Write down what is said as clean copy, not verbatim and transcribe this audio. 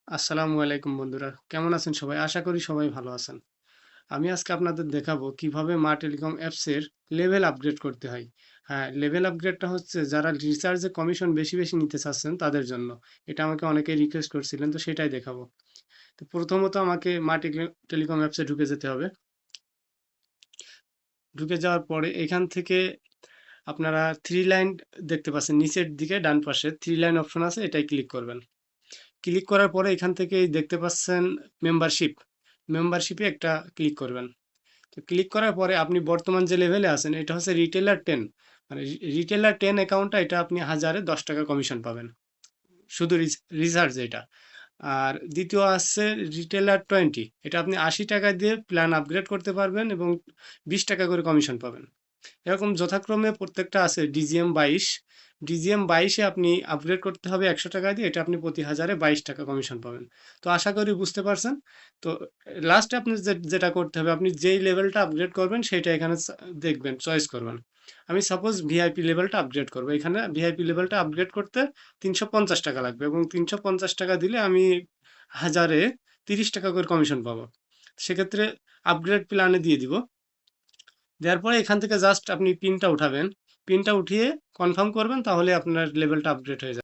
আসসালামু আলাইকুম বন্ধুরা, কেমন আছেন সবাই? আশা করি সবাই ভালো আছেন। আমি আজকে আপনাদের দেখাবো কিভাবে মা টেলিকম অ্যাপসের লেভেল আপগ্রেড করতে হয়। হ্যাঁ, লেভেল আপগ্রেডটা হচ্ছে যারা রিচার্জে কমিশন বেশি বেশি নিতে চাচ্ছেন তাদের জন্য। এটা আমাকে অনেকেই রিকোয়েস্ট করছিলেন, তো সেটাই দেখাবো। তো প্রথমত আমাকে মা টেলিকম অ্যাপসে ঢুকে যেতে হবে। ঢুকে যাওয়ার পরে এখান থেকে আপনারা থ্রি লাইন দেখতে পাচ্ছেন, নিচের দিকে ডান পাশে থ্রি লাইন অপশন আছে, এটাই ক্লিক করবেন। ক্লিক করার পরে এখান থেকে দেখতে পাচ্ছেন মেম্বারশিপ, মেম্বারশিপে একটা ক্লিক করবেন। তো ক্লিক করার পরে আপনি বর্তমান যে লেভেলে আছেন এটা হচ্ছে রিটেলার 10, মানে রিটেলার 10 অ্যাকাউন্টটা, এটা আপনি 1000-এ 10 টাকা কমিশন পাবেন শুধু রিচার্জ এটা। আর দ্বিতীয় আসছে রিটেলার 20, এটা আপনি 80 টাকা দিয়ে প্ল্যান আপগ্রেড করতে পারবেন এবং 20 টাকা করে কমিশন পাবেন। এরকম যথাক্রমে প্রত্যেকটা আছে। ডিজিএম 22-এ আপনি আপগ্রেড করতে হবে 100 টাকা দিয়ে, এটা আপনি প্রতি 1000-এ 22 টাকা কমিশন পাবেন। তো আশা করি বুঝতে পারছেন। তো লাস্টে আপনি যেটা করতে হবে, আপনি যেই লেভেলটা আপগ্রেড করবেন সেটা এখানে দেখবেন, চয়েস করবেন। আমি সাপোজ ভিআইপি লেভেলটা আপগ্রেড করবো, এখানে ভিআইপি লেভেলটা আপগ্রেড করতে 350 টাকা লাগবে এবং 350 টাকা দিলে আমি 1000-এ 30 টাকা করে কমিশন পাবো। সেক্ষেত্রে আপগ্রেড প্ল্যানে দিয়ে দিব। দেওয়ার পরে এখান থেকে জাস্ট আপনি পিনটা উঠাবেন। পিনটা উঠিয়ে কনফার্ম করবেন, তাহলে আপনার লেভেলটা আপগ্রেড হয়ে যাবে।